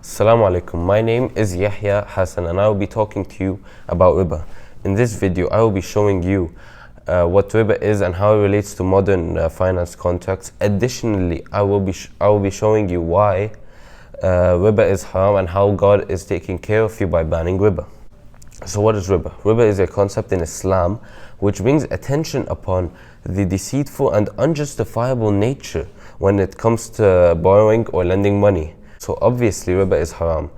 Assalamu alaikum. My name is Yehia Hassan and I will be talking to you about riba. In this video, I will be showing you what riba is and how it relates to modern finance contracts. Additionally, I will be showing you why riba is haram and how God is taking care of you by banning riba. So what is riba? Riba is a concept in Islam which brings attention upon the deceitful and unjustifiable nature when it comes to borrowing or lending money. So obviously riba is haram.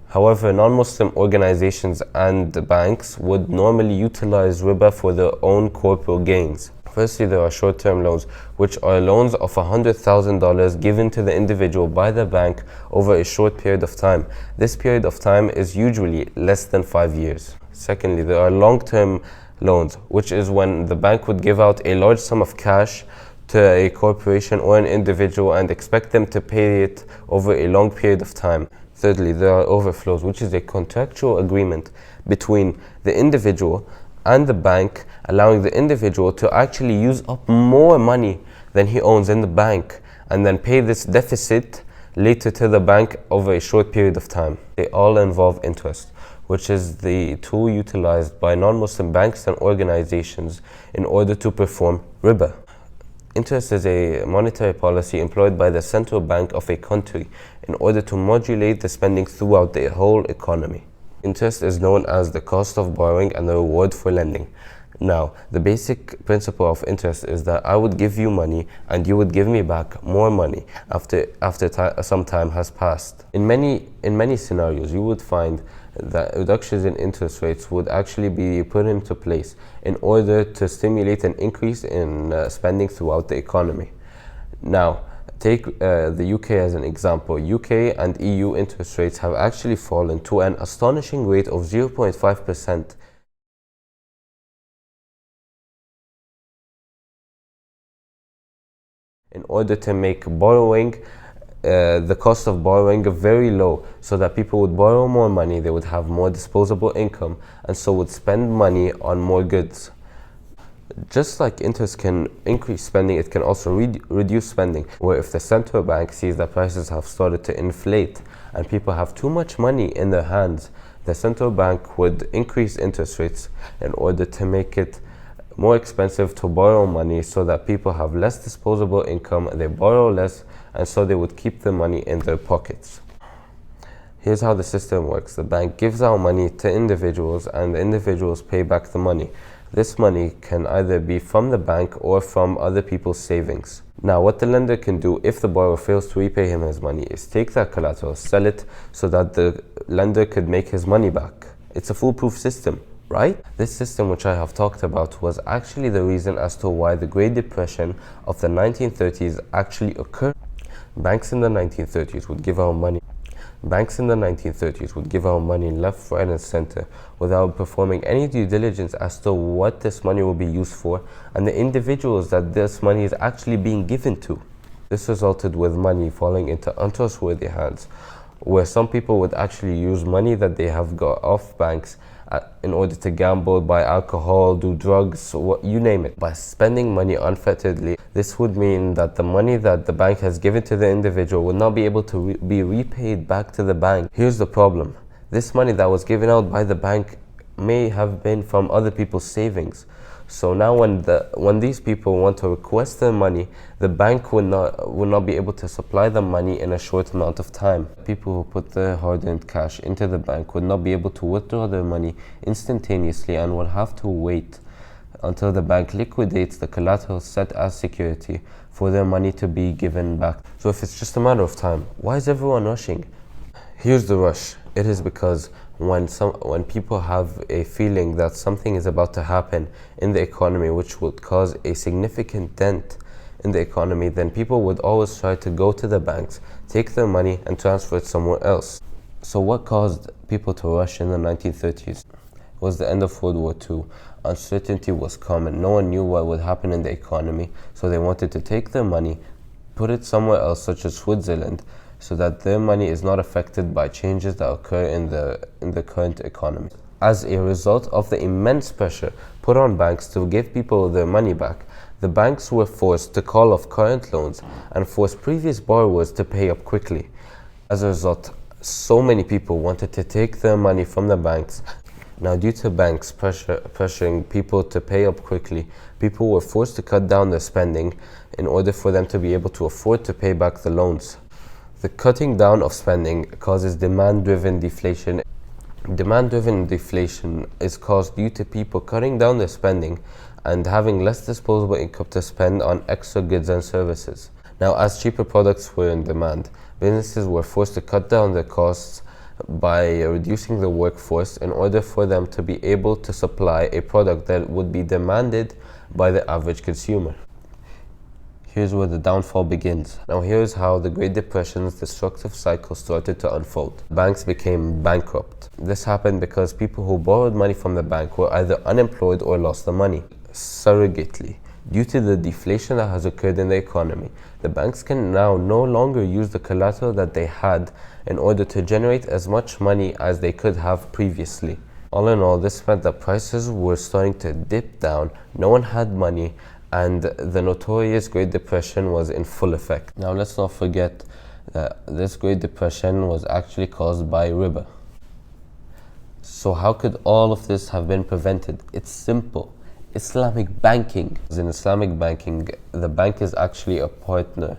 However, non-Muslim organizations and banks would normally utilize riba for their own corporal gains. Firstly, there are short-term loans, which are loans of $100,000 given to the individual by the bank over a short period of time. This period of time is usually less than 5 years. Secondly, there are long-term loans, which is when the bank would give out a large sum of cash to a corporation or an individual and expect them to pay it over a long period of time. Thirdly, there are overflows, which is a contractual agreement between the individual and the bank, allowing the individual to actually use up more money than he owns in the bank and then pay this deficit later to the bank over a short period of time. They all involve interest, which is the tool utilized by non-Muslim banks and organizations in order to perform riba. Interest is a monetary policy employed by the central bank of a country in order to modulate the spending throughout the whole economy. Interest is known as the cost of borrowing and the reward for lending. Now, the basic principle of interest is that I would give you money and you would give me back more money after some time has passed. In many scenarios, you would find that reductions in interest rates would actually be put into place in order to stimulate an increase in spending throughout the economy. Now, take the UK as an example. UK and EU interest rates have actually fallen to an astonishing rate of 0.5%. in order to make borrowing, the cost of borrowing very low, so that people would borrow more money, they would have more disposable income, and so would spend money on more goods. Just like interest can increase spending, it can also reduce spending, where if the central bank sees that prices have started to inflate and people have too much money in their hands, the central bank would increase interest rates in order to make it more expensive to borrow money, so that people have less disposable income, they borrow less, and so they would keep the money in their pockets. Here's how the system works. The bank gives out money to individuals and the individuals pay back the money. This money can either be from the bank or from other people's savings. Now, what the lender can do if the borrower fails to repay him his money is take that collateral, sell it, so that the lender could make his money back. It's a foolproof system, right? This system, which I have talked about, was actually the reason as to why the Great Depression of the 1930s actually occurred. Banks in the 1930s would give out money. Banks in the 1930s would give out money left, right, and center without performing any due diligence as to what this money will be used for and the individuals that this money is actually being given to. This resulted with money falling into untrustworthy hands, where some people would actually use money that they have got off banks in order to gamble, buy alcohol, do drugs, you name it. By spending money unfetteredly, this would mean that the money that the bank has given to the individual would not be able to be repaid back to the bank. Here's the problem. This money that was given out by the bank may have been from other people's savings. So now when these people want to request their money, the bank will not be able to supply them money in a short amount of time. People who put their hard-earned cash into the bank would not be able to withdraw their money instantaneously and will have to wait until the bank liquidates the collateral set as security for their money to be given back. So if it's just a matter of time, why is everyone rushing? Here's the rush. It is because when people have a feeling that something is about to happen in the economy which would cause a significant dent in the economy, then people would always try to go to the banks, take their money and transfer it somewhere else. So what caused people to rush in the 1930s? It was the end of World War II. Uncertainty was common. No one knew what would happen in the economy, so they wanted to take their money, put it somewhere else, such as Switzerland, so that their money is not affected by changes that occur in the current economy. As a result of the immense pressure put on banks to give people their money back, the banks were forced to call off current loans and force previous borrowers to pay up quickly. As a result, So many people wanted to take their money from the banks. Now, due to banks pressuring people to pay up quickly, people were forced to cut down their spending in order for them to be able to afford to pay back the loans. The cutting down of spending causes demand-driven deflation. Demand-driven deflation is caused due to people cutting down their spending and having less disposable income to spend on extra goods and services. Now, as cheaper products were in demand, businesses were forced to cut down their costs by reducing the workforce in order for them to be able to supply a product that would be demanded by the average consumer. Here's where the downfall begins. Now, here's how the Great Depression's destructive cycle started to unfold. Banks became bankrupt. This happened because people who borrowed money from the bank were either unemployed or lost the money. Surrogately, due to the deflation that has occurred in the economy, the banks can now no longer use the collateral that they had in order to generate as much money as they could have previously. All in all, this meant that prices were starting to dip down, no one had money, and the notorious Great Depression was in full effect. Now, let's not forget that this Great Depression was actually caused by riba. So how could all of this have been prevented? It's simple. Islamic banking. In Islamic banking, the bank is actually a partner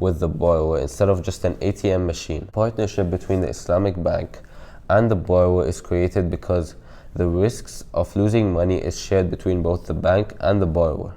with the borrower instead of just an ATM machine. Partnership between the Islamic bank and the borrower is created because the risks of losing money is shared between both the bank and the borrower.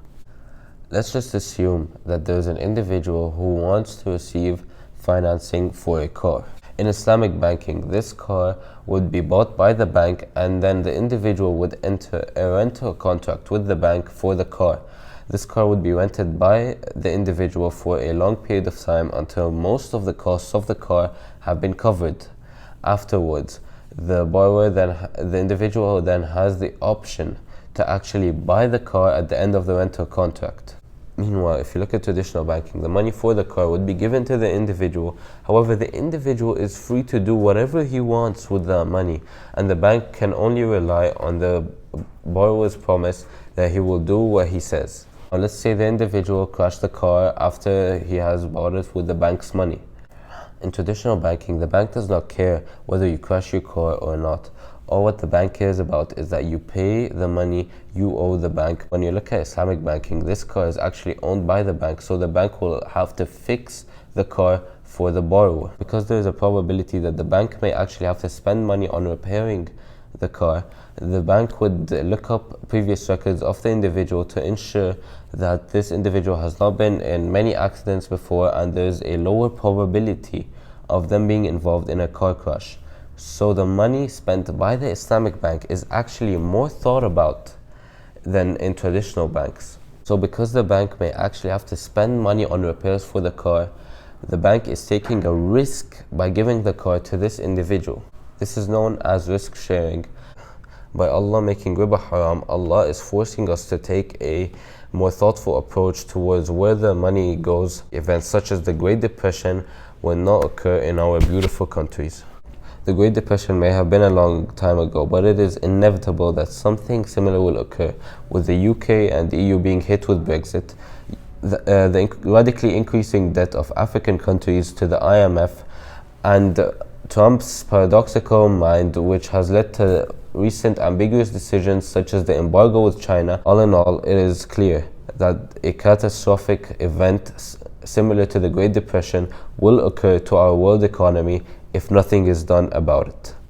Let's just assume that there's an individual who wants to receive financing for a car. In Islamic banking, this car would be bought by the bank, and then the individual would enter a rental contract with the bank for the car. This car would be rented by the individual for a long period of time until most of the costs of the car have been covered. Afterwards, the individual then has the option to actually buy the car at the end of the rental contract. Meanwhile, if you look at traditional banking, the money for the car would be given to the individual. However, the individual is free to do whatever he wants with the money, and the bank can only rely on the borrower's promise that he will do what he says. Now, let's say the individual crashed the car after he has bought it with the bank's money. In traditional banking, the bank does not care whether you crash your car or not. All what the bank cares about is that you pay the money you owe the bank. When you look at Islamic banking, this car is actually owned by the bank, so the bank will have to fix the car for the borrower. Because there is a probability that the bank may actually have to spend money on repairing the car, the bank would look up previous records of the individual to ensure that this individual has not been in many accidents before and there's a lower probability of them being involved in a car crash. So the money spent by the Islamic bank is actually more thought about than in traditional banks. So because the bank may actually have to spend money on repairs for the car, the bank is taking a risk by giving the car to this individual. This is known as risk sharing. By Allah making riba haram, Allah is forcing us to take a more thoughtful approach towards where the money goes. Events such as the Great Depression will not occur in our beautiful countries. The Great Depression may have been a long time ago, but it is inevitable that something similar will occur. With the UK and the EU being hit with Brexit, the radically increasing debt of African countries to the IMF, and Trump's paradoxical mind, which has led to recent ambiguous decisions such as the embargo with China. All in all, it is clear that a catastrophic event similar to the Great Depression will occur to our world economy if nothing is done about it.